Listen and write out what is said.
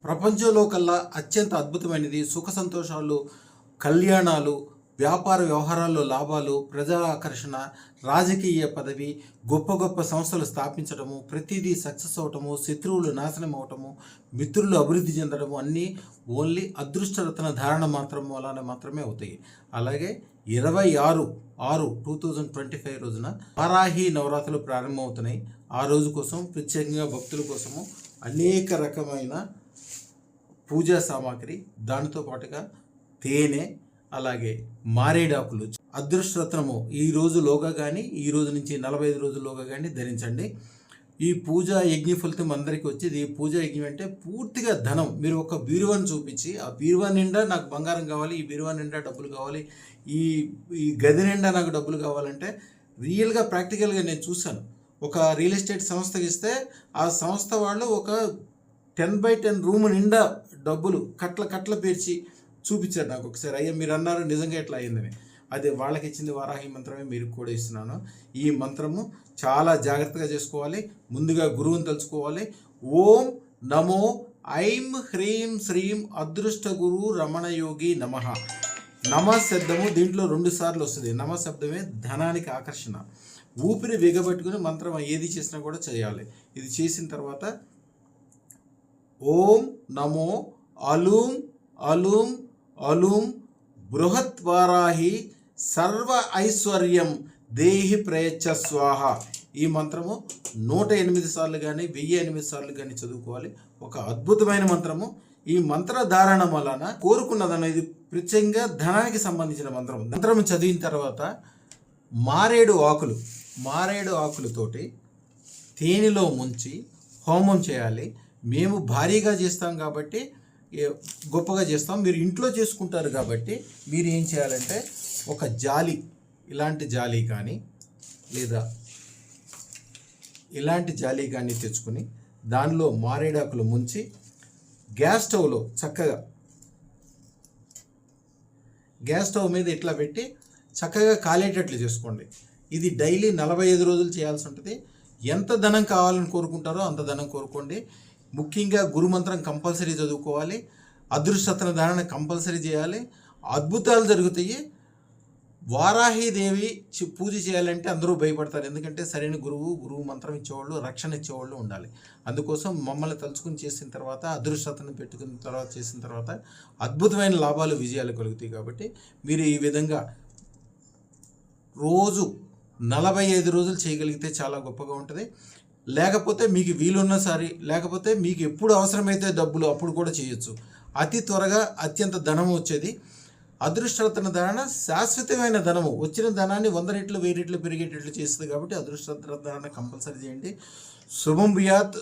ప్రపంచంలో కల్లా అత్యంత అద్భుతమైనది సుఖ సంతోషాలు, కళ్యాణాలు, వ్యాపార వ్యవహారాల్లో లాభాలు, ప్రజా ఆకర్షణ, రాజకీయ పదవి, గొప్ప గొప్ప సంస్థలు స్థాపించడము, ప్రతిదీ సక్సెస్ అవటము, శత్రువులు నాశనం అవటము, మిత్రులు అభివృద్ధి చెందడము అన్నీ ఓన్లీ అదృష్టరత్న ధారణ వలన మాత్రమే అవుతాయి. అలాగే 26/6/2025 రోజున వారాహి నవరాత్రులు ప్రారంభమవుతున్నాయి. ఆ రోజు కోసం ప్రత్యేకంగా భక్తుల కోసము అనేక రకమైన పూజా సామాగ్రి, దానితో పాటుగా తేనె, అలాగే మారేడాకులు, అదృష్టరత్నము ఈ రోజులోగా కానీ ఈ రోజు నుంచి 45 రోజుల్లోగా కానీ ధరించండి. ఈ పూజా యజ్ఞ ఫలితం అందరికీ వచ్చేది. ఈ పూజా యజ్ఞం అంటే పూర్తిగా ధనం. మీరు ఒక బీరువాని చూపించి ఆ బీరువా నిండా నాకు బంగారం కావాలి, ఈ బీరువా నిండా డబ్బులు కావాలి, ఈ ఈ గది నిండా నాకు డబ్బులు కావాలంటే రియల్గా ప్రాక్టికల్గా నేను చూశాను. ఒక రియల్ ఎస్టేట్ సంస్థకి ఇస్తే ఆ సంస్థ వాళ్ళు ఒక 10/10 రూమ్ నిండా డబ్బులు కట్ల పేర్చి చూపించారు నాకు ఒకసారి. అయ్యా మీరు అన్నారు నిజంగా ఎట్లా అయిందని. అదే వాళ్ళకి ఇచ్చింది వారాహి మంత్రమే మీకు కూడా ఇస్తున్నాను. ఈ మంత్రము చాలా జాగ్రత్తగా చేసుకోవాలి. ముందుగా గురువుని తలుచుకోవాలి. ఓం నమో ఐం హ్రీం శ్రీం అదృష్ట గురు రమణ యోగి నమః. నమ శబ్దము దీంట్లో 2 సార్లు వస్తుంది. నమ శబ్దమే ధనానికి ఆకర్షణ. ఊపిరి బిగబెట్టుకుని మంత్రం ఏది చేసినా కూడా చేయాలి. ఇది చేసిన తర్వాత ఓం నమో అలూం అలూం అలూం బృహత్ వారాహి సర్వ ఐశ్వర్యం దేహి ప్రయచ్చ స్వాహ. ఈ మంత్రము 108 సార్లు కానీ 1008 సార్లు కానీ చదువుకోవాలి. ఒక అద్భుతమైన మంత్రము. ఈ మంత్ర ధారణ వలన కోరుకున్నదనేది ప్రత్యేకంగా ధనానికి సంబంధించిన మంత్రం. మంత్రం చదివిన తర్వాత మారేడు ఆకులతోటి తేనెలో ముంచి హోమం చేయాలి. మేము భారీగా చేస్తాం కాబట్టి గొప్పగా చేస్తాం. మీరు ఇంట్లో చేసుకుంటారు కాబట్టి మీరు ఏం చేయాలంటే ఒక జాలి, ఇలాంటి జాలి కానీ లేదా ఇలాంటి జాలి కానీ తెచ్చుకొని దానిలో మారేడాకులు ముంచి గ్యాస్ స్టవ్ మీద ఇట్లా పెట్టి చక్కగా కాలేటట్లు చేసుకోండి. ఇది డైలీ 45 రోజులు చేయాల్సి ఉంటుంది. ఎంత ధనం కావాలని కోరుకుంటారో అంత ధనం కోరుకోండి. ముఖ్యంగా గురుమంత్రం కంపల్సరీ చదువుకోవాలి. అదృష్టరత్న ధారణ కంపల్సరీ చేయాలి. అద్భుతాలు జరుగుతాయి. వారాహీదేవి పూజ చేయాలంటే అందరూ భయపడతారు. ఎందుకంటే సరైన గురువు మంత్రం ఇచ్చేవాళ్ళు, రక్షణ ఇచ్చేవాళ్ళు ఉండాలి. అందుకోసం మమ్మల్ని తలుచుకుని చేసిన తర్వాత, అదృష్టరత్నం పెట్టుకున్న తర్వాత చేసిన తర్వాత అద్భుతమైన లాభాలు, విజయాలు కలుగుతాయి. కాబట్టి మీరు ఈ విధంగా రోజు 45 రోజులు చేయగలిగితే చాలా గొప్పగా ఉంటుంది. లేకపోతే మీకు లేకపోతే మీకు ఎప్పుడు అవసరమైతే డబ్బులు అప్పుడు కూడా చేయొచ్చు. అతి త్వరగా అత్యంత ధనం వచ్చేది. అదృష్టరత్న ధారణ శాశ్వతమైన ధనము. వచ్చిన ధనాన్ని 100 రెట్లు 1000 రెట్లు పెరిగేటట్లు చేస్తుంది. కాబట్టి అదృష్టరత్న ధారణ కంపల్సరీ చేయండి. శుభం భూయాత్.